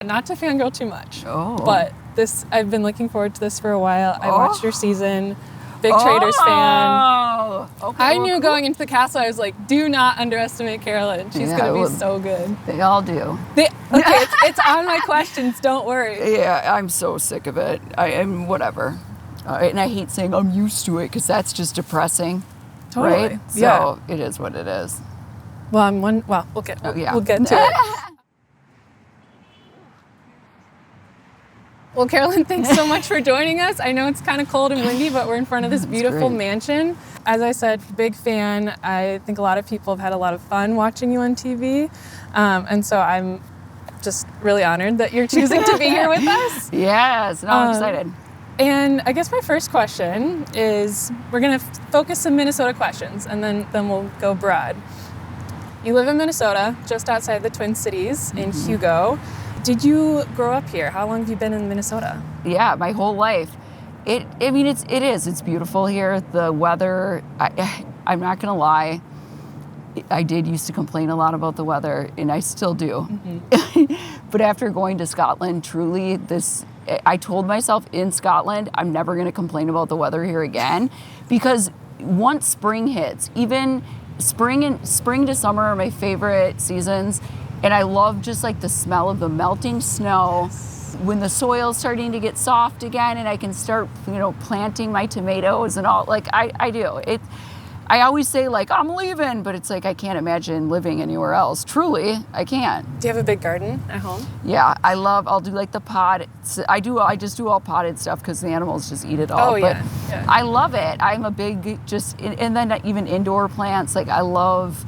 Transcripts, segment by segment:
Not to fangirl too much, but I've been looking forward to this for a while. I watched your season. Big Traitors fan. Okay, I knew going into the castle, I was like, do not underestimate Carolyn. She's going to be so good. They all do. It's on my questions. Don't worry. Yeah, I'm so sick of it. I'm whatever. And I hate saying I'm used to it because that's just depressing. Totally. Right? So it is what it is. Well, we'll get to it. Well, Carolyn, thanks so much for joining us. I know it's kind of cold and windy, but we're in front of this beautiful mansion. As I said, big fan. I think a lot of people have had a lot of fun watching you on TV. And so I'm just really honored that you're choosing to be here with us. Yes, I'm excited. And I guess my first question is, we're going to focus some Minnesota questions, and then we'll go broad. You live in Minnesota, just outside the Twin Cities in Hugo. Did you grow up here? How long have you been in Minnesota? Yeah, my whole life. It's beautiful here. The weather, I'm not going to lie. I did used to complain a lot about the weather, and I still do. But after going to Scotland, truly, I told myself in Scotland, I'm never going to complain about the weather here again, because once spring hits, even spring to summer are my favorite seasons. And I love just like the smell of the melting snow when the soil's starting to get soft again, and I can start, planting my tomatoes and all. Like I do. I always say like I'm leaving, but it's like I can't imagine living anywhere else. Truly, I can't. Do you have a big garden at home? Yeah, I'll do like the pot. I just do all potted stuff because the animals just eat it all. Oh, but yeah. I love it. I'm a big and then even indoor plants. Like I love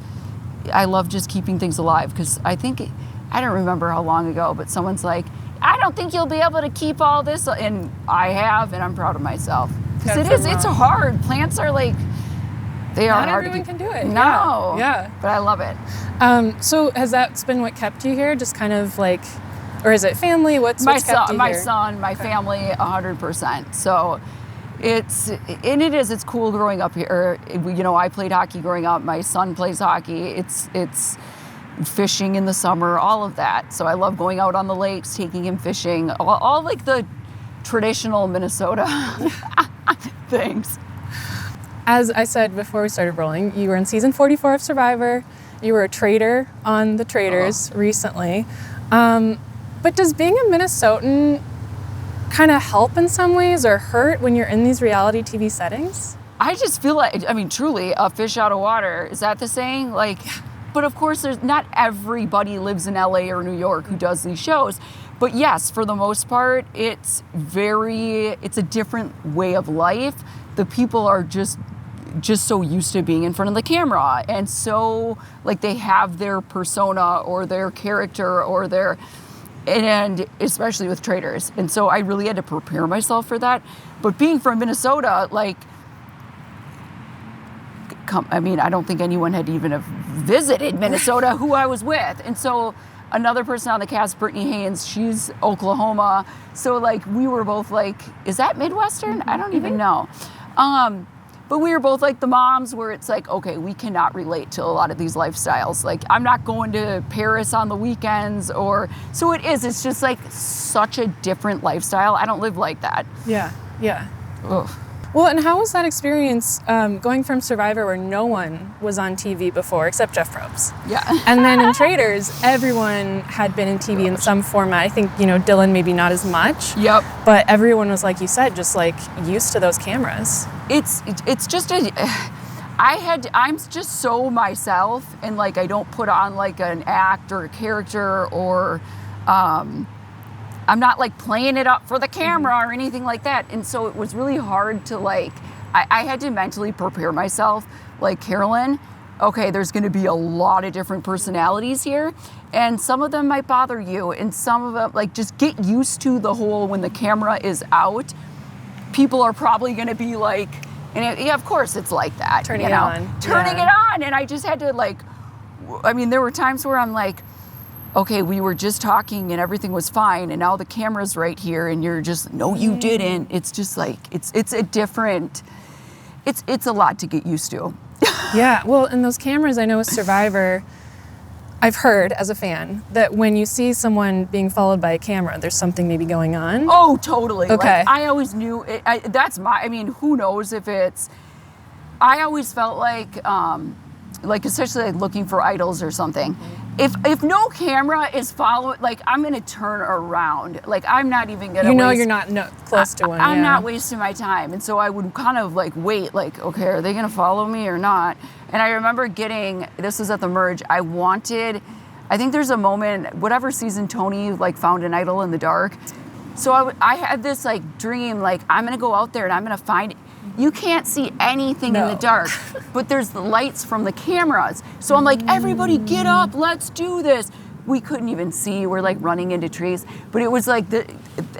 just keeping things alive, because I don't remember how long ago, but someone's like, I don't think you'll be able to keep all this, and I have, and I'm proud of myself. Because it's hard. Plants are like, they are hard to keep. Not everyone can do it. No. Yeah. But I love it. So has that been what kept you here? Just kind of like, or is it family? What's kept you here? My son, my family, 100%. So it's cool growing up here. I played hockey growing up. My son plays hockey. It's fishing in the summer, all of that. So I love going out on the lakes, taking him fishing, all like the traditional Minnesota things. As I said before we started rolling, you were in season 44 of Survivor. You were a traitor on the Traitors recently. But does being a Minnesotan kind of help in some ways or hurt when you're in these reality TV settings? I just feel like, truly, a fish out of water. Is that the saying? Like, but of course, not everybody lives in LA or New York who does these shows. But yes, for the most part, it's a different way of life. The people are just so used to being in front of the camera, and so like they have their persona or their character or and especially with Traitors. And so I really had to prepare myself for that. But being from Minnesota, like, I don't think anyone had even have visited Minnesota who I was with. And so another person on the cast, Brittany Haynes, she's Oklahoma. So like we were both like, is that Midwestern? I don't even know. But we were both like the moms where it's like, okay, we cannot relate to a lot of these lifestyles. Like I'm not going to Paris on the weekends it's just like such a different lifestyle. I don't live like that. Yeah. Ugh. Well, and how was that experience going from Survivor where no one was on TV before except Jeff Probst? Yeah. And then in Traitors, everyone had been in TV in some format. I think, Dylan maybe not as much. Yep. But everyone was, like you said, just like used to those cameras. It's just I'm just so myself, and like I don't put on like an act or a character or I'm not like playing it up for the camera or anything like that. And so it was really hard to like, I had to mentally prepare myself like, Carolyn, okay, there's going to be a lot of different personalities here, and some of them might bother you, and some of them, like, just get used to the whole, when the camera is out, people are probably going to be like, and of course it's like that. Turning it on. And I just had to like, there were times where I'm like, okay, we were just talking and everything was fine, and now the camera's right here and you're just, no, you didn't. It's just like, it's a different, it's a lot to get used to. Yeah, well, and those cameras, I know with Survivor, I've heard as a fan that when you see someone being followed by a camera, there's something maybe going on. Oh, totally. Okay. Like, I always knew it. I mean, who knows if it's, I always felt like especially like looking for idols or something. If no camera is following, like, I'm going to turn around. Like, I'm not even going to you're not close to one. I'm not wasting my time. And so I would kind of like wait, like, okay, are they going to follow me or not? And I remember this was at the merge, I think there's a moment, whatever season Tony like found an idol in the dark. So I had this like dream, like, I'm going to go out there and I'm going to find it. You can't see anything in the dark, but there's the lights from the cameras. So I'm like, everybody get up, let's do this. We couldn't even see, we're like running into trees. But it was like,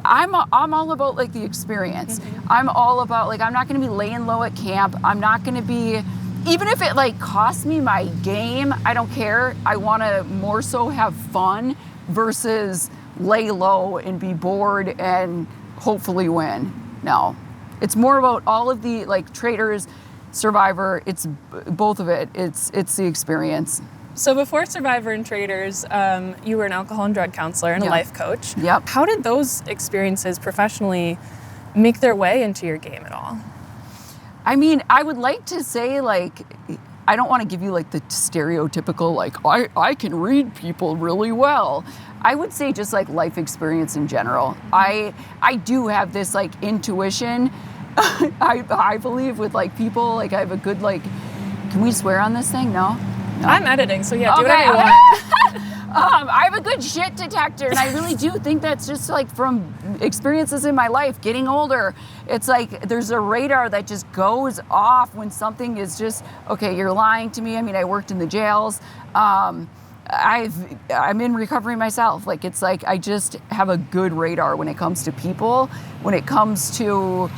I'm all about like the experience. I'm all about like, I'm not gonna be laying low at camp. I'm not gonna be, even if it like costs me my game, I don't care. I wanna more so have fun versus lay low and be bored and hopefully win. No. It's more about all of the like Traitors, Survivor. It's both of it. It's the experience. So before Survivor and Traitors, you were an alcohol and drug counselor and a life coach. Yep. How did those experiences professionally make their way into your game at all? I mean, I would like to say like, I don't want to give you like the stereotypical like I can read people really well. I would say just like life experience in general. I do have this like intuition. I believe with like people, like I have a good like, can we swear on this thing? No? I'm editing, so yeah, do whatever you want. I have a good shit detector, and I really do think that's just like from experiences in my life, getting older. It's like there's a radar that just goes off when something is just, okay, you're lying to me. I mean, I worked in the jails. I'm in recovery myself. Like, it's like I just have a good radar when it comes to people, when it comes to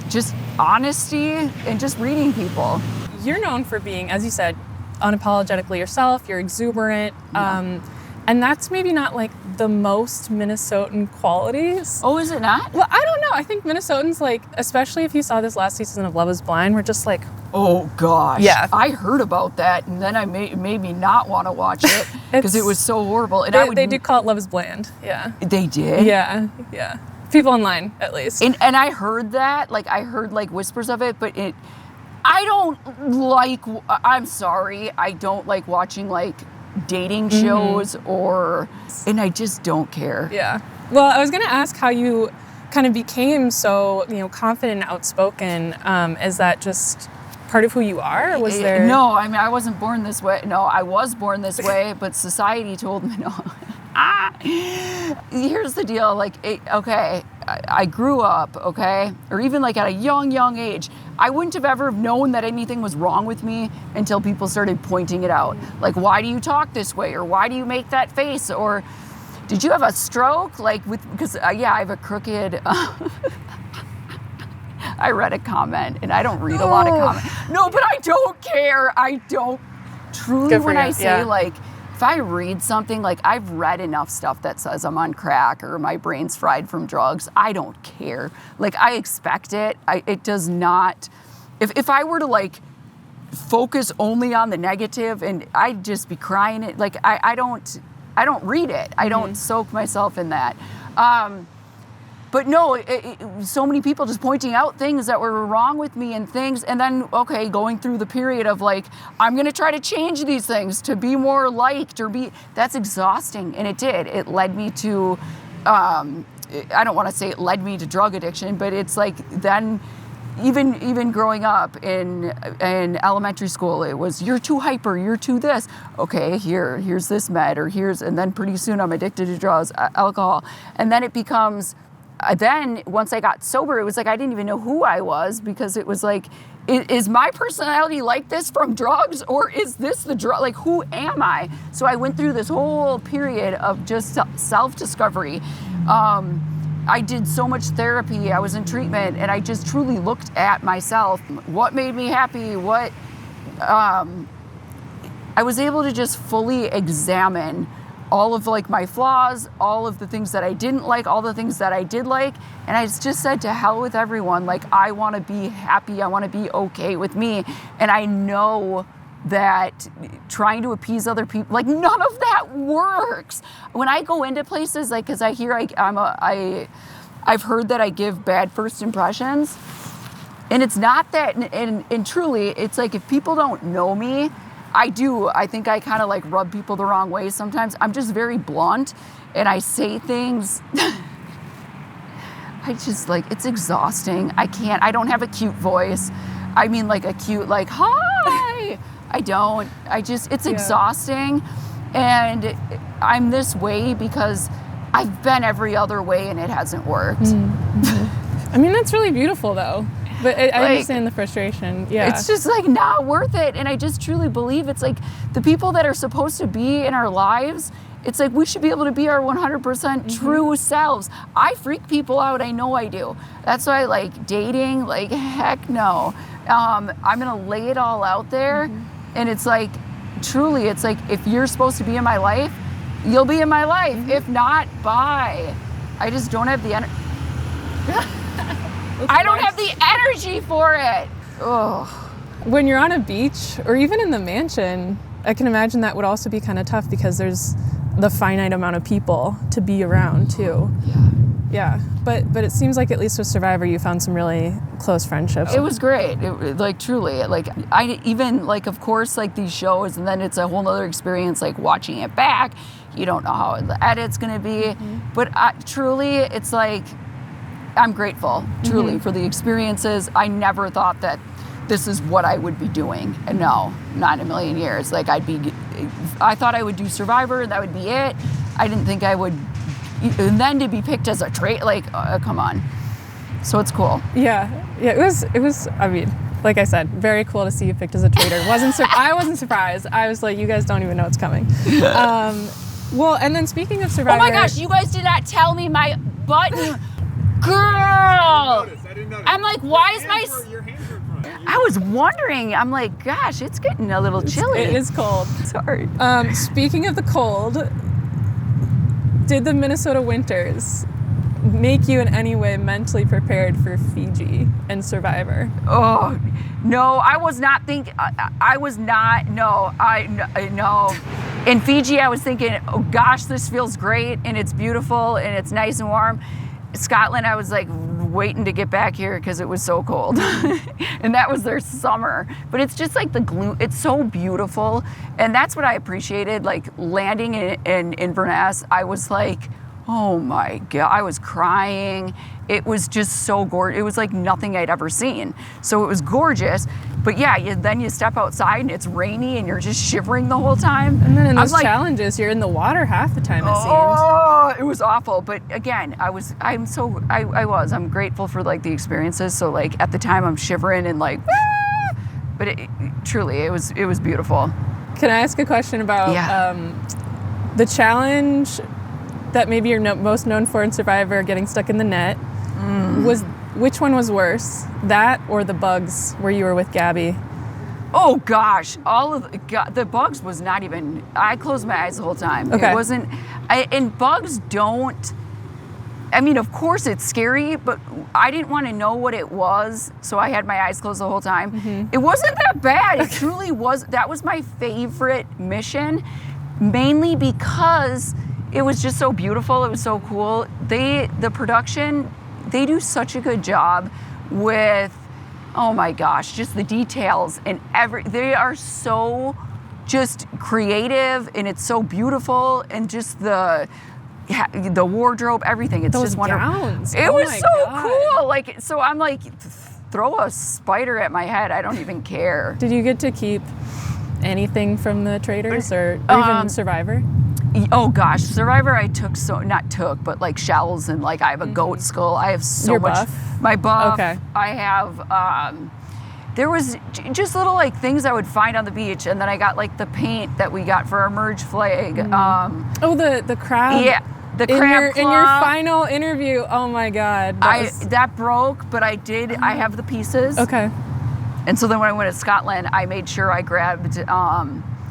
just honesty and just reading people. You're known for being, as you said, unapologetically yourself. You're exuberant. Yeah. And that's maybe not like the most Minnesotan qualities. Oh, is it not? Well, I don't know. I think Minnesotans, like, especially if you saw this last season of Love is Blind, we're just like, oh gosh. Yeah. I heard about that, and then it made me not want to watch it because it was so horrible. And they do call it Love is Bland. Yeah. They did? Yeah. People online, at least. And I heard that. Like, I heard like whispers of it, but I'm sorry, I don't like watching like dating shows and I just don't care. Yeah. Well, I was going to ask how you kind of became so, confident and outspoken. Is that just part of who you are? Or was there... No, I mean, I wasn't born this way. No, I was born this way, but society told me no. Here's the deal. Like, I grew up, okay? Or even like at a young age, I wouldn't have ever known that anything was wrong with me until people started pointing it out. Like, why do you talk this way? Or why do you make that face? Or did you have a stroke? Like, because I have a crooked... I read a comment, and I don't read a lot of comments. No, but I don't care. I don't truly, when I say like, if I read something, like I've read enough stuff that says I'm on crack or my brain's fried from drugs, I don't care. Like, I expect it. It does not, if I were to like focus only on the negative, and I'd just be crying it, like I don't read it. I don't soak myself in that. But no, so many people just pointing out things that were wrong with me and things. And then, okay, going through the period of like, I'm going to try to change these things to be more liked that's exhausting. And it did. It led me to, I don't want to say it led me to drug addiction, but it's like then even growing up in elementary school, it was, you're too hyper, you're too this. Okay, here's this med, and then pretty soon I'm addicted to drugs, alcohol. And then it becomes, then once I got sober, it was like I didn't even know who I was, because it was like, is my personality like this from drugs, or is this the drug? Like, who am I? So I went through this whole period of just self-discovery. I did so much therapy. I was in treatment, and I just truly looked at myself. What made me happy? I was able to just fully examine all of like my flaws, all of the things that I didn't like, all the things that I did like. And I just said, to hell with everyone. Like, I want to be happy. I want to be okay with me. And I know that trying to appease other people, like none of that works. When I go into places, like, because I hear I've heard that I give bad first impressions, and it's not that, and truly, it's like if people don't know me, I think I kind of like rub people the wrong way sometimes. I'm just very blunt, and I say things. I just like, it's exhausting. I don't have a cute voice. I mean, like a cute, like, hi. I don't. It's exhausting. And I'm this way because I've been every other way and it hasn't worked. Mm-hmm. I mean, that's really beautiful though. But I understand the frustration. Yeah. It's just like not worth it. And I just truly believe it's like the people that are supposed to be in our lives, it's like we should be able to be our 100% true selves. I freak people out. I know I do. That's why I like dating. Like, heck no. I'm going to lay it all out there. And it's like, truly, it's like if you're supposed to be in my life, you'll be in my life. If not, bye. I just don't have the energy. I don't have the energy for it. Ugh. When you're on a beach or even in the mansion, I can imagine that would also be kind of tough because there's the finite amount of people to be around too. Yeah. But it seems like at least with Survivor, you found some really close friendships. It was great. Like truly, like I even like, of course, like these shows, and then it's a whole nother experience, like watching it back. You don't know how the edit's going to be, but truly, it's like, I'm grateful, truly, for the experiences. I never thought that this is what I would be doing. And no, not in a million years. Like I thought I would do Survivor and that would be it. I didn't think I would, and then to be picked as a traitor, like, come on. So it's cool. Yeah, it was, I mean, like I said, very cool to see you picked as a traitor. I wasn't surprised. I was like, you guys don't even know what's coming. Well, and then speaking of Survivor. Oh my gosh, you guys did not tell me my button. Girl! I didn't notice. I'm like, why is my... Your hands are in front. I was wondering. I'm like, gosh, it's getting a little chilly. It is cold. Sorry. Speaking of the cold, did the Minnesota winters make you in any way mentally prepared for Fiji and Survivor? Oh, no, I was not thinking... No. In Fiji, I was thinking, oh gosh, this feels great, and it's beautiful, and it's nice and warm. Scotland, I was like waiting to get back here because it was so cold. And that was their summer. But it's just like the glue, it's so beautiful. And that's what I appreciated, like landing in Inverness. I was like, oh my God, I was crying. It was just so gorgeous. It was like nothing I'd ever seen. So it was gorgeous. But yeah, then you step outside and it's rainy and you're just shivering the whole time. And then in those challenges, you're in the water half the time, it seemed. Oh, it was awful. But again, I'm grateful for like the experiences. So like at the time I'm shivering and like, but truly, it was beautiful. Can I ask a question about the challenge that maybe you're most known for in Survivor, getting stuck in the net? Which one was worse, that or the bugs where you were with Gabby? Oh gosh, the bugs was not even. I closed my eyes the whole time. Okay. It wasn't, and bugs don't. I mean, of course it's scary, but I didn't want to know what it was, so I had my eyes closed the whole time. It wasn't that bad. It truly was. That was my favorite mission, mainly because it was just so beautiful. It was so cool. The production. They do such a good job with, oh my gosh, just the details and they are so just creative and it's so beautiful and just the wardrobe, everything. It's those just wonderful. Gowns. It was so cool. Like, so I'm like, throw a spider at my head. I don't even care. Did you get to keep anything from the Traitors or even Survivor? Oh gosh, Survivor I but like shells and like I have a goat skull. I have so Your much. Buff? My buff. Okay. I have, there was just little like things I would find on the beach, and then I got like the paint that we got for our merge flag. The crab. Yeah, the crab in your final interview. Oh my God. That broke, but I have the pieces. Okay. And so then when I went to Scotland, I made sure I grabbed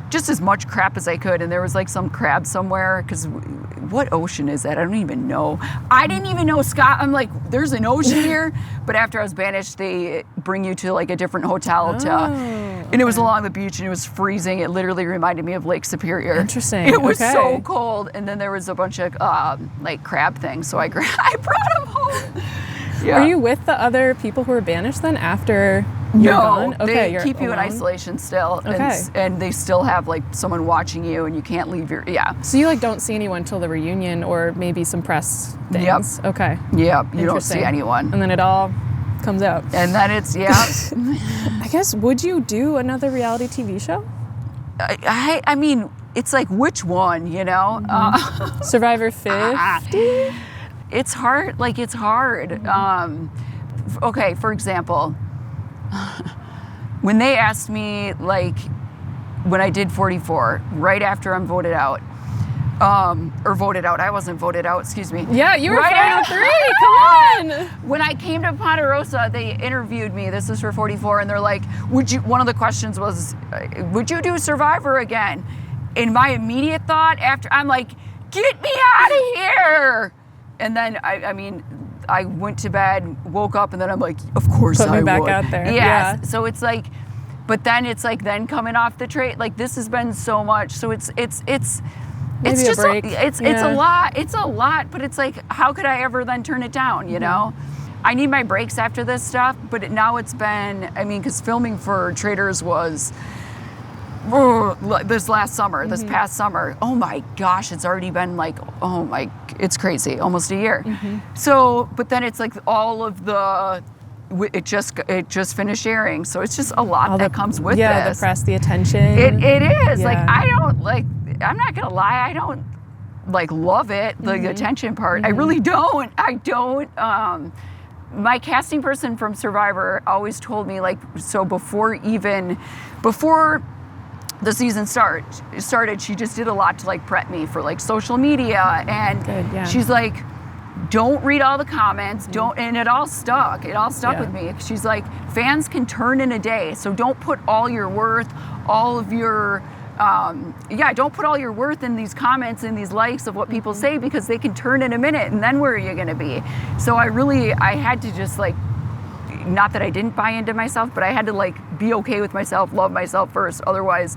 just as much crap as I could. And there was like some crab somewhere, because what ocean is that? I don't even know. I didn't even know I'm like, there's an ocean here. But after I was banished, they bring you to like a different hotel And it was along the beach, and it was freezing. It literally reminded me of Lake Superior. Interesting. It was Okay. so cold. And then there was a bunch of like crab things, so I brought them home. Yeah. Are you with the other people who were banished then after you're gone? No, Okay, they you're keep you in alone? isolation still, Okay. and they still have like someone watching you, and you can't leave your So you like don't see anyone till the reunion or maybe some press things. Yep. Okay. Yeah, you don't see Interesting. anyone, And then it all comes out. and then it's I guess, would you do another reality TV show? I mean, it's like which one, you know? Survivor 50? It's hard. Like it's hard. Okay, for example, when they asked me, like, when I did 44, right after I'm voted out, or voted out, I wasn't voted out, excuse me. Yeah, you were Right final 3. Come on. When I came to Ponderosa, they interviewed me. This is for 44, and they're like, one of the questions was, would you do Survivor again? And my immediate thought after, I'm like, get me out of here. And then, I mean, I went to bed, woke up, and then I'm like, of course Put me I back would. out there. Yes. Yeah. So it's like, but then it's like, then coming off the trade, like this has been so much. So it's Maybe a just break. it's Yeah. a lot, but it's like, how could I ever then turn it down, you know? I need my breaks after this stuff, but now it's been, I mean, because filming for Traitors was this last summer, this past summer. Oh my gosh, it's already been like, it's crazy, almost a year. So, but then it's like all of the, it just finished airing, so it's just a lot that comes with Yeah, this. the press, the attention. It is. Like, Yeah. I don't, like, I'm not gonna lie, I don't, like, love it, the attention part. I really don't. I don't. My casting person from Survivor always told me, like, so before the season started, she just did a lot to, like, prep me for, like, social media. And Good, yeah. she's like, don't read all the comments, and it all stuck. It all stuck Yeah. with me. She's like, fans can turn in a day, so don't put all your worth, all of your, don't put all your worth in these comments and these likes of what people say, because they can turn in a minute, and then where are you gonna be? So I had to just, like, not that I didn't buy into myself, but I had to, like, be okay with myself, love myself first. Otherwise,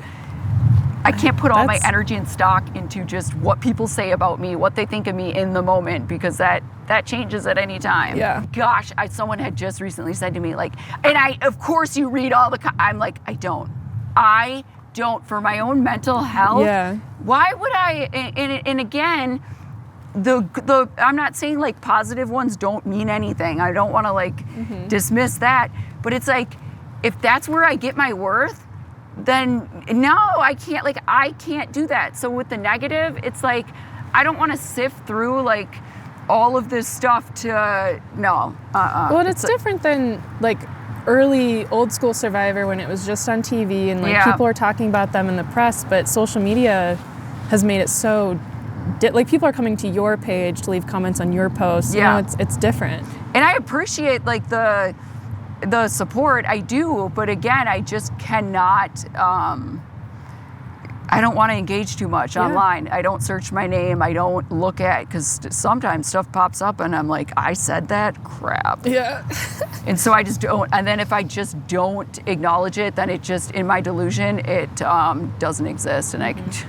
I can't put all my energy and stock into just what people say about me, what they think of me in the moment, because that changes at any time. Yeah. Gosh, someone had just recently said to me, like, and of course you read all the, I'm like, I don't, for my own mental health. Yeah. Why would I, and again, the I'm not saying, like, positive ones don't mean anything. I don't want to, like, dismiss that, but it's like, if that's where I get my worth, then no, I can't do that. So with the negative, it's like, I don't want to sift through, like, all of this stuff to, no. Well, and it's different than, like, early old school Survivor when it was just on TV and, like, people are talking about them in the press, but social media has made it so, like, people are coming to your page to leave comments on your posts. Yeah. You know, it's different. And I appreciate, like, the support, I do, but again, I just cannot, I don't want to engage too much online. I don't search my name. I don't look at, because sometimes stuff pops up and I'm like, I said that? Crap. Yeah. And so I just don't, and then if I just don't acknowledge it, then it just, in my delusion, it doesn't exist. And I can just,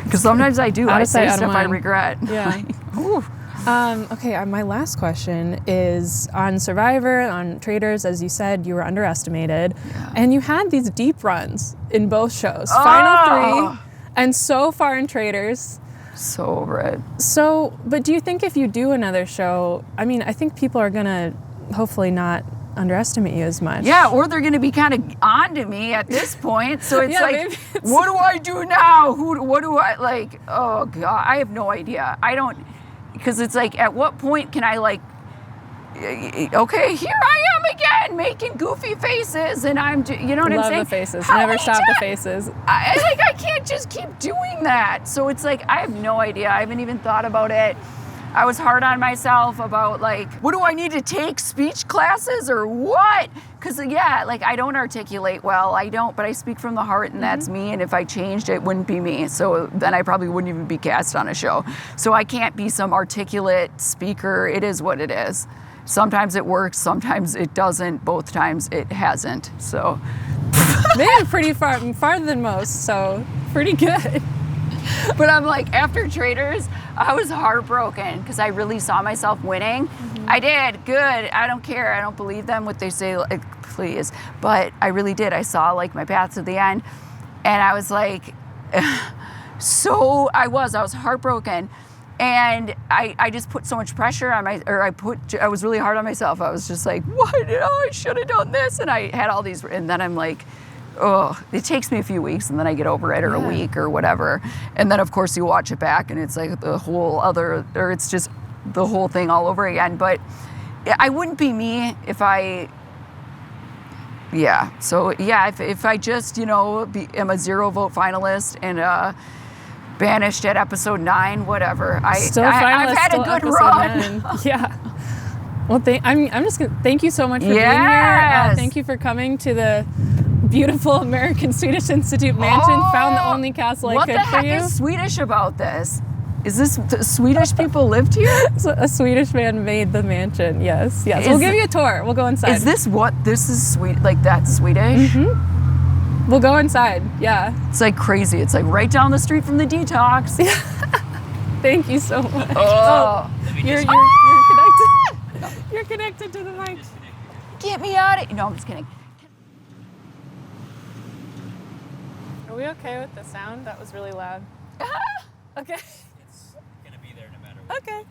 because sometimes I do, I say stuff I regret. Yeah. Ooh. Okay, my last question is on Survivor, on Traitors. As you said, you were underestimated, and you had these deep runs in both shows, Final 3, and so far in Traitors. So over it. So, but do you think if you do another show, I mean, I think people are gonna hopefully not underestimate you as much. Yeah, or they're going to be kind of on to me at this point. So it's like, what do I do now? What do I, like, oh God, I have no idea. I don't, because it's like, at what point can I, like, okay, here I am again making goofy faces, and I'm, you know what I'm saying? Love the faces. How Never many stop the times? faces. I can't just keep doing that. So it's like, I have no idea. I haven't even thought about it. I was hard on myself about, like, what do I need to take, speech classes or what? Because, yeah, like, I don't articulate well. I don't, but I speak from the heart, and that's me. And if I changed, it wouldn't be me. So then I probably wouldn't even be cast on a show. So I can't be some articulate speaker. It is what it is. Sometimes it works, sometimes it doesn't. Both times it hasn't. So Maybe pretty farther than most, so pretty good. But I'm like, after Traitors, I was heartbroken because I really saw myself winning. I did good. I don't care. I don't believe them what they say, like, please. But I really did. I saw like my path to the end, and I was like, I was heartbroken. And I just put so much pressure on I was really hard on myself. I was just like, I should have done this. And I had all these, and then I'm like, oh, it takes me a few weeks and then I get over it, or a week or whatever. And then of course you watch it back and it's like the whole other, or it's just the whole thing all over again. But I wouldn't be me if I, if I just, am a 0 vote finalist and banished at episode 9, whatever. I've had a good run. Yeah. Well, I'm just gonna thank you so much for being here. Thank you for coming to the beautiful American Swedish Institute mansion. Found the only castle I could for you. What the heck is Swedish about this? Is this Swedish people lived here? So a Swedish man made the mansion. Yes. We'll give you a tour. We'll go inside. Is this what? This is sweet. Like that's Swedish. Mm-hmm. We'll go inside. Yeah. It's like crazy. It's like right down the street from the detox. Thank you so much. You're connected. You're connected to the mic. Get me out of. No, I'm just kidding. Are we okay with the sound? That was really loud. Okay. It's gonna be there no matter what. Okay.